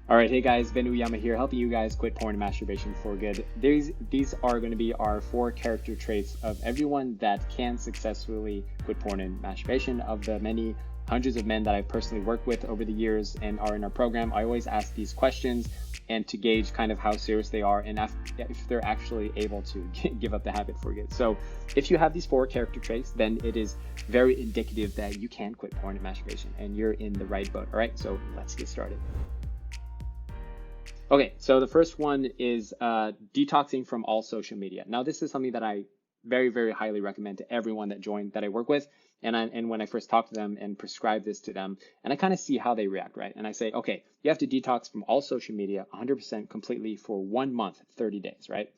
All right, hey guys, Ben Uyama here, helping you guys quit porn and masturbation for good. These are going to be our 4 character traits of everyone that can successfully quit porn and masturbation. Of the many hundreds of men that I've personally worked with over the years and are in our program, I always ask these questions and to gauge kind of how serious they are and if they're actually able to give up the habit for good. So if you have these 4 character traits, then it is very indicative that you can quit porn and masturbation and you're in the right boat. All right, so let's get started. Okay, so the first one is detoxing from all social media. Now, this is something that I very, very highly recommend to everyone that I work with. And when I first talk to them and prescribe this to them, and I kind of see how they react, right? And I say, okay, you have to detox from all social media 100% completely for 1 month, 30 days, right?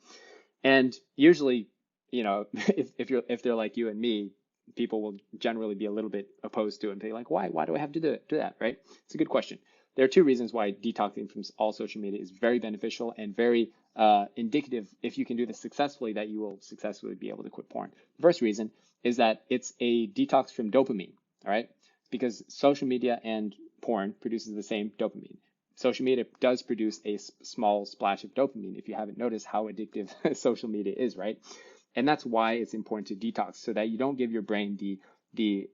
And usually, you know, if they're like you and me, people will generally be a little bit opposed to it and be like, why do I have to do that, right? It's a good question. There are 2 reasons why detoxing from all social media is very beneficial and very indicative, if you can do this successfully, that you will successfully be able to quit porn. The first reason is that it's a detox from dopamine, all right? Because social media and porn produces the same dopamine. Social media does produce a small splash of dopamine, if you haven't noticed how addictive social media is, right? And that's why it's important to detox, so that you don't give your brain the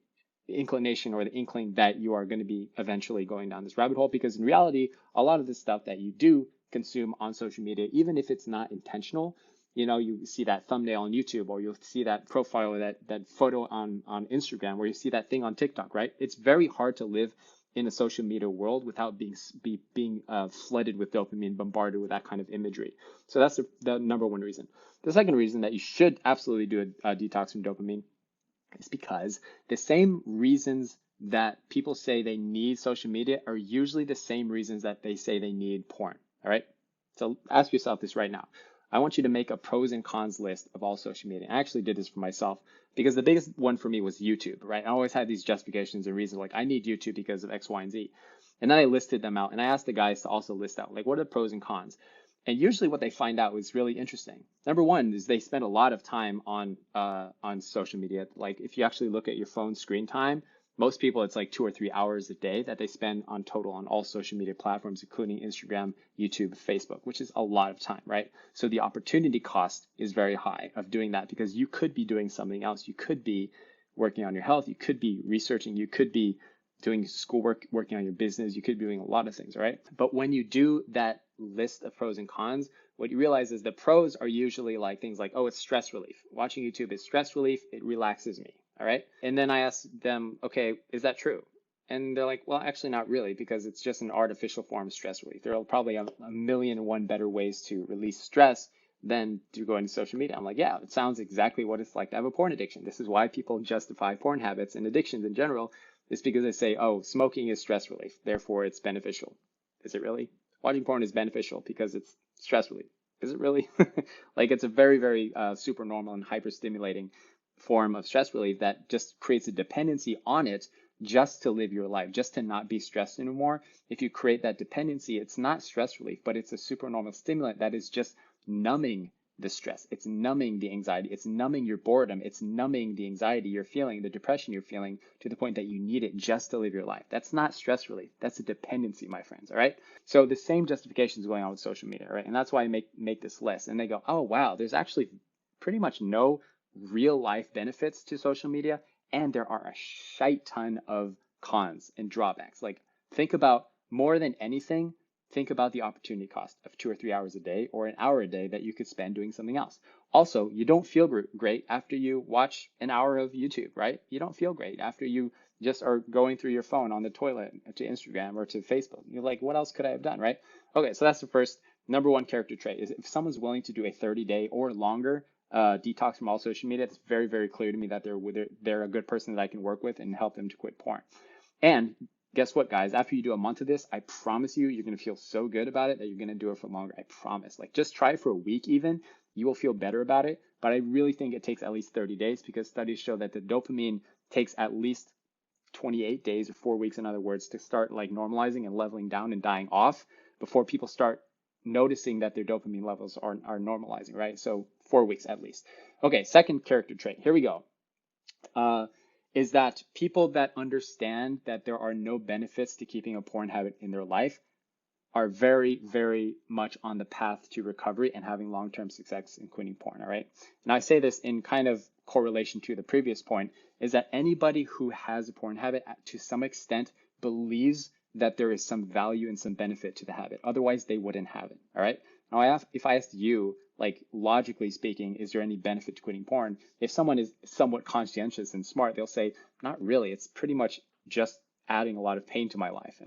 inclination or the inkling that you are going to be eventually going down this rabbit hole, because in reality, a lot of the stuff that you do consume on social media, even if it's not intentional, you know, you see that thumbnail on YouTube, or you'll see that profile or that photo on Instagram, or you see that thing on TikTok, right? It's very hard to live in a social media world without being flooded with dopamine, bombarded with that kind of imagery. So that's the number one reason. The second reason that you should absolutely do a detox from dopamine is because the same reasons that people say they need social media are usually the same reasons that they say they need porn. All right. So ask yourself this right now. I want you to make a pros and cons list of all social media. I actually did this for myself because the biggest one for me was YouTube, right? I always had these justifications and reasons like I need YouTube because of X, Y, and Z. And then I listed them out, and I asked the guys to also list out like what are the pros and cons. And usually what they find out is really interesting. Number one is they spend a lot of time on social media. Like if you actually look at your phone screen time, most people, it's like 2 or 3 hours a day that they spend on total on all social media platforms, including Instagram, YouTube, Facebook, which is a lot of time, right? So the opportunity cost is very high of doing that, because you could be doing something else. You could be working on your health. You could be researching. You could be doing schoolwork, working on your business. You could be doing a lot of things, right? But when you do that list of pros and cons, what you realize is the pros are usually like things like, oh, it's stress relief. Watching YouTube is stress relief. It relaxes me. All right. And then I ask them, okay, is that true? And they're like, well, actually not really, because it's just an artificial form of stress relief. There are probably a million and one better ways to release stress than to go into social media. I'm like, yeah, it sounds exactly what it's like to have a porn addiction. This is why people justify porn habits and addictions in general. It's because they say, oh, smoking is stress relief, therefore it's beneficial. Is it really? Watching porn is beneficial because it's stress relief. Is it really? Like, it's a very, very super normal and hyper stimulating form of stress relief that just creates a dependency on it just to live your life, just to not be stressed anymore. If you create that dependency, it's not stress relief, but it's a super normal stimulant that is just numbing the stress. It's numbing the anxiety. It's numbing your boredom. It's numbing the anxiety you're feeling, the depression you're feeling, to the point that you need it just to live your life. That's not stress relief. That's a dependency, my friends. All right. So the same justification is going on with social media, right? And that's why I make this list. And they go, oh, wow, there's actually pretty much no real life benefits to social media. And there are a shite ton of cons and drawbacks. Like, think about, more than anything, think about the opportunity cost of 2 or 3 hours a day or an hour a day that you could spend doing something else. Also, you don't feel great after you watch an hour of YouTube, right? You don't feel great after you just are going through your phone on the toilet to Instagram or to Facebook. You're like, what else could I have done, right? Okay, so that's the first number one character trait. Is if someone's willing to do a 30-day or longer detox from all social media, it's very, very clear to me that they're a good person that I can work with and help them to quit porn. And guess what, guys? After you do a month of this, I promise you, you're going to feel so good about it that you're going to do it for longer. I promise. Like, just try it for a week even. You will feel better about it. But I really think it takes at least 30 days, because studies show that the dopamine takes at least 28 days or 4 weeks, in other words, to start like normalizing and leveling down and dying off before people start noticing that their dopamine levels are normalizing, right? So 4 weeks at least. Okay, second character trait. Here we go. Is that people that understand that there are no benefits to keeping a porn habit in their life are very, very much on the path to recovery and having long-term success in quitting porn, all right? And I say this in kind of correlation to the previous point, is that anybody who has a porn habit to some extent believes that there is some value and some benefit to the habit. Otherwise, they wouldn't have it, all right? Now, if I asked you, like logically speaking, is there any benefit to quitting porn? If someone is somewhat conscientious and smart, they'll say, not really. It's pretty much just adding a lot of pain to my life.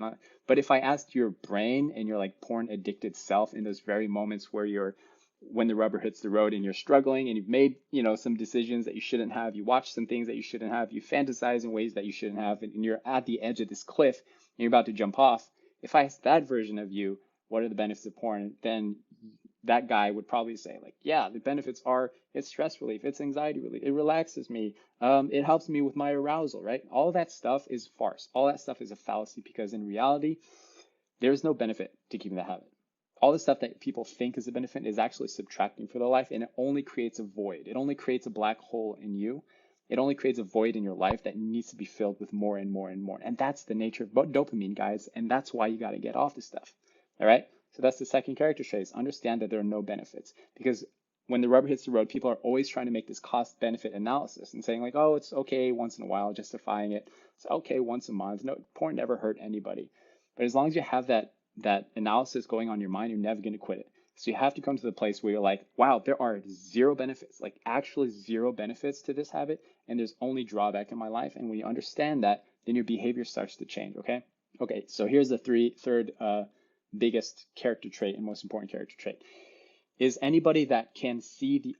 But if I asked your brain and your like porn addicted self in those very moments where when the rubber hits the road and you're struggling and you've made, some decisions that you shouldn't have, you watch some things that you shouldn't have, you fantasize in ways that you shouldn't have, and you're at the edge of this cliff and you're about to jump off. If I asked that version of you, what are the benefits of porn? Then that guy would probably say, like, yeah, the benefits are it's stress relief, it's anxiety relief, it relaxes me, it helps me with my arousal, right? All that stuff is farce. All that stuff is a fallacy, because in reality, there's no benefit to keeping the habit. All the stuff that people think is a benefit is actually subtracting for their life, and it only creates a void. It only creates a black hole in you. It only creates a void in your life that needs to be filled with more and more and more. And that's the nature of dopamine, guys, and that's why you got to get off this stuff, all right? So that's the second character trait, is understand that there are no benefits. Because when the rubber hits the road, people are always trying to make this cost-benefit analysis and saying like, oh, it's okay once in a while, justifying it. It's okay once a month. No, porn never hurt anybody. But as long as you have that analysis going on in your mind, you're never going to quit it. So you have to come to the place where you're like, wow, there are zero benefits, like actually zero benefits to this habit, and there's only drawback in my life. And when you understand that, then your behavior starts to change, okay? Okay, so here's the third biggest character trait and most important character trait, is anybody that can see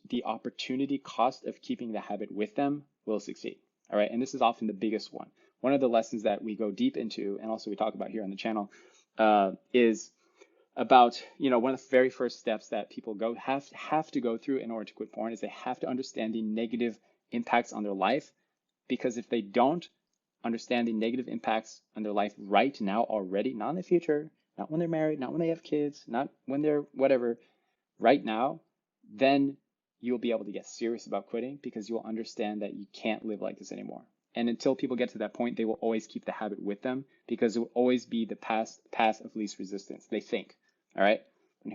the opportunity cost of keeping the habit with them will succeed. All right, and this is often the biggest one. One of the lessons that we go deep into, and also we talk about here on the channel, is about, one of the very first steps that people have to go through in order to quit porn is they have to understand the negative impacts on their life. Because if they don't understand the negative impacts on their life right now already, not in the future, not when they're married, not when they have kids, not when they're whatever, right now, then you'll be able to get serious about quitting, because you'll understand that you can't live like this anymore. And until people get to that point, they will always keep the habit with them, because it will always be the path of least resistance, they think, all right? I'm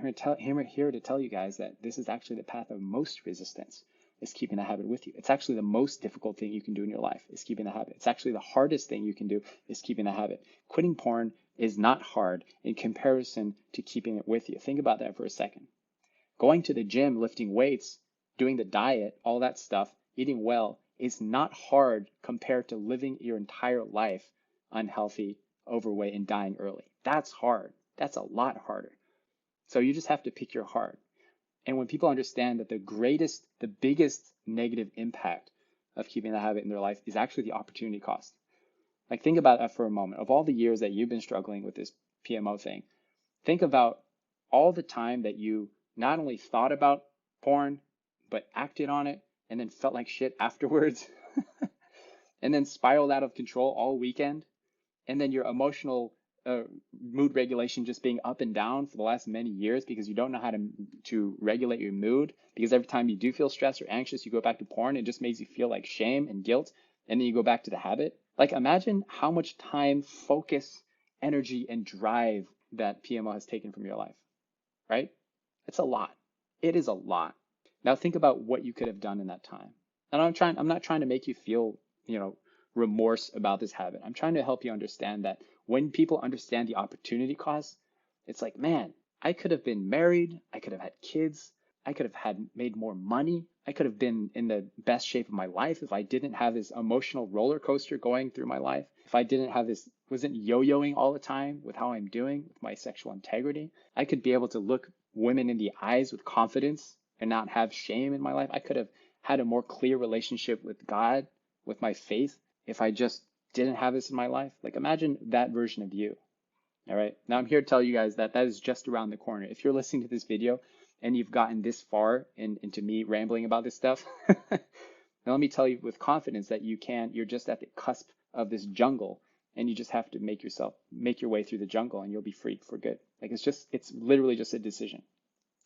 here to tell you guys that this is actually the path of most resistance, is keeping the habit with you. It's actually the most difficult thing you can do in your life, is keeping the habit. It's actually the hardest thing you can do, is keeping the habit. Quitting porn is not hard in comparison to keeping it with you. Think about that for a second. Going to the gym, lifting weights, doing the diet, all that stuff, eating well, is not hard compared to living your entire life unhealthy, overweight, and dying early. That's hard. That's a lot harder. So you just have to pick your heart. And when people understand that the biggest negative impact of keeping the habit in their life is actually the opportunity cost. Like, think about that for a moment. Of all the years that you've been struggling with this PMO thing, think about all the time that you not only thought about porn, but acted on it and then felt like shit afterwards and then spiraled out of control all weekend. And then your emotional mood regulation just being up and down for the last many years because you don't know how to regulate your mood, because every time you do feel stressed or anxious, you go back to porn. It just makes you feel like shame and guilt. And then you go back to the habit. Like, imagine how much time, focus, energy, and drive that PMO has taken from your life, right? It's a lot. It is a lot. Now think about what you could have done in that time. And I'm not trying to make you feel, remorse about this habit. I'm trying to help you understand that when people understand the opportunity cost, it's like, man, I could have been married. I could have had kids. I could have made more money. I could have been in the best shape of my life if I didn't have this emotional roller coaster going through my life. If I didn't have wasn't yo-yoing all the time with how I'm doing with my sexual integrity. I could be able to look women in the eyes with confidence and not have shame in my life. I could have had a more clear relationship with God, with my faith, if I just didn't have this in my life. Like, imagine that version of you. All right. Now I'm here to tell you guys that is just around the corner. If you're listening to this video and you've gotten this far into me rambling about this stuff, now let me tell you with confidence that you're just at the cusp of this jungle, and you just have to make your way through the jungle, and you'll be free for good. Like, it's literally just a decision.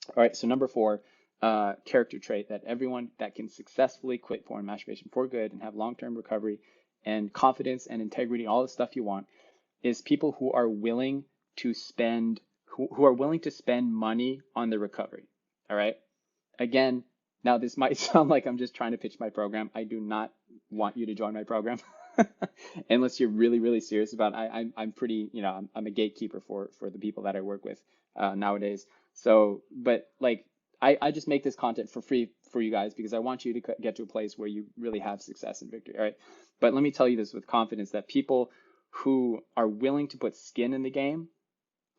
All right. So number 4, character trait that everyone that can successfully quit porn masturbation for good and have long-term recovery and confidence and integrity, all the stuff you want, is people who are willing to spend, who are willing to spend money on the recovery. All right. Again, now this might sound like I'm just trying to pitch my program. I do not want you to join my program unless you're really, really serious about it. I'm pretty, I'm a gatekeeper for the people that I work with nowadays. So, but like, I just make this content for free for you guys because I want you to get to a place where you really have success and victory. All right. But let me tell you this with confidence that people who are willing to put skin in the game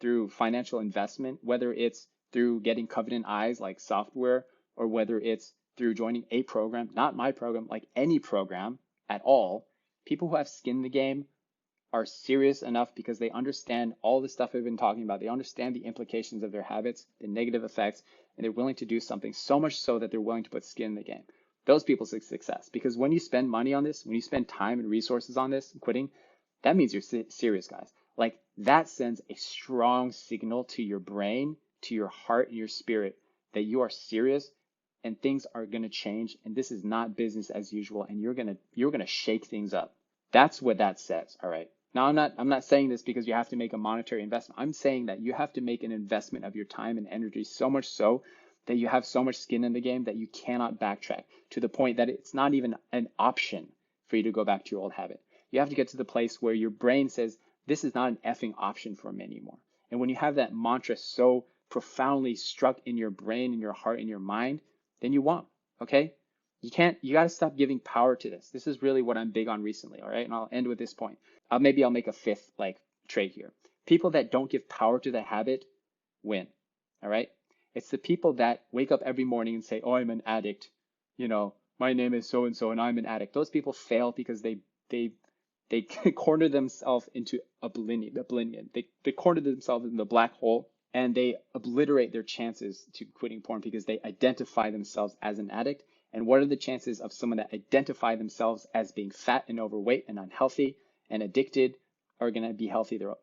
through financial investment, whether it's through getting Covenant Eyes like software, or whether it's through joining a program, not my program, like any program at all, people who have skin in the game are serious enough because they understand all the stuff I've been talking about. They understand the implications of their habits, the negative effects, and they're willing to do something so much so that they're willing to put skin in the game. Those people success, because when you spend money on this, when you spend time and resources on this, quitting, that means you're serious, guys. Like that sends a strong signal to your brain, to your heart and your spirit that you are serious and things are going to change. And this is not business as usual. And you're going to shake things up. That's what that says. All right. Now, I'm not saying this because you have to make a monetary investment. I'm saying that you have to make an investment of your time and energy, so much so that you have so much skin in the game that you cannot backtrack to the point that it's not even an option for you to go back to your old habit. You have to get to the place where your brain says, this is not an effing option for me anymore. And when you have that mantra so profoundly struck in your brain, in your heart, in your mind, then you won't. Okay? You got to stop giving power to this. This is really what I'm big on recently. All right. And I'll end with this point. Maybe I'll make a fifth trait here. People that don't give power to the habit win. All right. It's the people that wake up every morning and say, oh, I'm an addict. My name is so-and-so and I'm an addict. Those people fail because they corner themselves into oblivion. They corner themselves in the black hole and they obliterate their chances to quitting porn because they identify themselves as an addict. And what are the chances of someone that identify themselves as being fat and overweight and unhealthy and addicted are going to be healthy the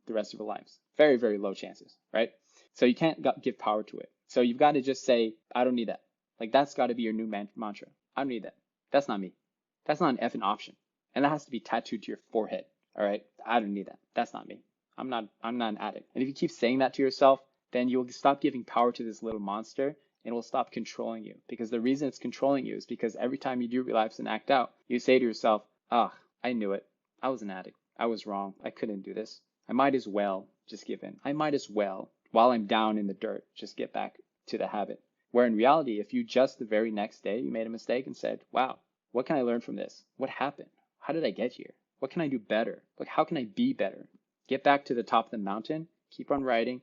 rest of their lives? Very, very low chances, right? So you can't give power to it. So you've got to just say, I don't need that. Like that's got to be your new mantra. I don't need that. That's not me. That's not an effing option. And that has to be tattooed to your forehead. All right. I don't need that. That's not me. I'm not an addict. And if you keep saying that to yourself, then you'll stop giving power to this little monster and it will stop controlling you. Because the reason it's controlling you is because every time you do relapse and act out, you say to yourself, I knew it. I was an addict. I was wrong. I couldn't do this. I might as well just give in. I might as well, while I'm down in the dirt, just get back to the habit. Where in reality, if you just the very next day, you made a mistake and said, wow, what can I learn from this? What happened? How did I get here? What can I do better? Like, how can I be better? Get back to the top of the mountain, keep on writing,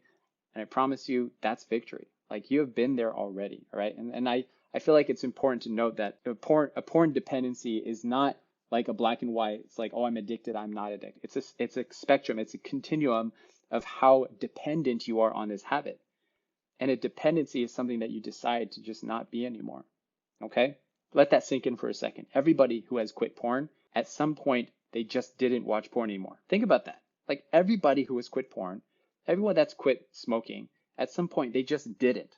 and I promise you that's victory. Like you have been there already, all right? And I feel like it's important to note that a porn dependency is not like a black and white. It's like, oh, I'm addicted, I'm not addicted. It's a spectrum, it's a continuum of how dependent you are on this habit. And a dependency is something that you decide to just not be anymore, okay? Let that sink in for a second. Everybody who has quit porn, at some point, they just didn't watch porn anymore. Think about that. Like everybody who has quit porn, everyone that's quit smoking, at some point, they just didn't.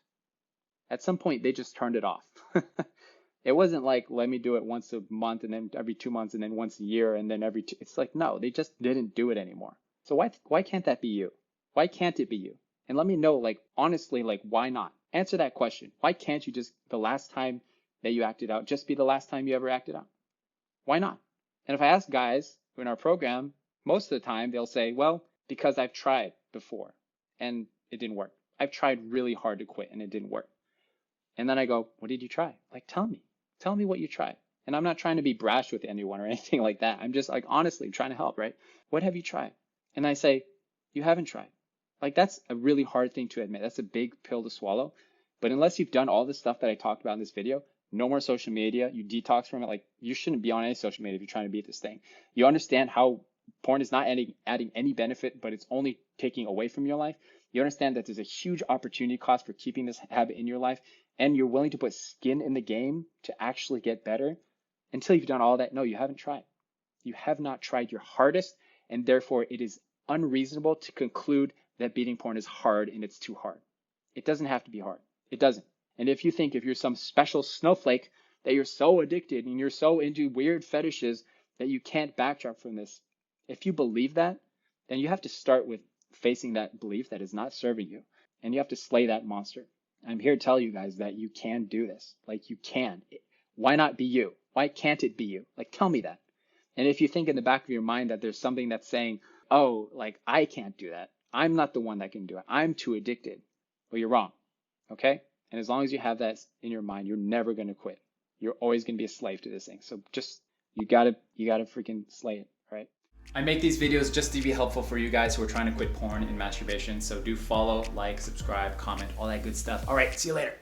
At some point, they just turned it off. It wasn't like, let me do it once a month and then every 2 months and then once a year and then every two. It's like, no, they just didn't do it anymore. So why can't that be you? Why can't it be you? And let me know, like, honestly, like, why not? Answer that question. Why can't you just, the last time that you acted out, just be the last time you ever acted out? Why not? And if I ask guys in our program, most of the time they'll say, well, because I've tried before and it didn't work. I've tried really hard to quit and it didn't work. And then I go, what did you try? Like, tell me what you tried. And I'm not trying to be brash with anyone or anything like that. I'm just like, honestly, trying to help, right? What have you tried? And I say, you haven't tried. Like, that's a really hard thing to admit. That's a big pill to swallow. But unless you've done all the stuff that I talked about in this video, no more social media, you detox from it. Like, you shouldn't be on any social media if you're trying to beat this thing. You understand how porn is not adding any benefit, but it's only taking away from your life. You understand that there's a huge opportunity cost for keeping this habit in your life, and you're willing to put skin in the game to actually get better. Until you've done all that, no, you haven't tried. You have not tried your hardest, and therefore it is unreasonable to conclude that beating porn is hard and it's too hard. It doesn't have to be hard. It doesn't. And if you think if you're some special snowflake that you're so addicted and you're so into weird fetishes that you can't backtrack from this, if you believe that, then you have to start with facing that belief that is not serving you. And you have to slay that monster. I'm here to tell you guys that you can do this. Like, you can. Why not be you? Why can't it be you? Like, tell me that. And if you think in the back of your mind that there's something that's saying, oh, like, I can't do that. I'm not the one that can do it. I'm too addicted. Well, you're wrong. Okay? And as long as you have that in your mind, you're never going to quit. You're always going to be a slave to this thing. So just, you gotta freaking slay it, right? I make these videos just to be helpful for you guys who are trying to quit porn and masturbation. So do follow, like, subscribe, comment, all that good stuff. All right, see you later.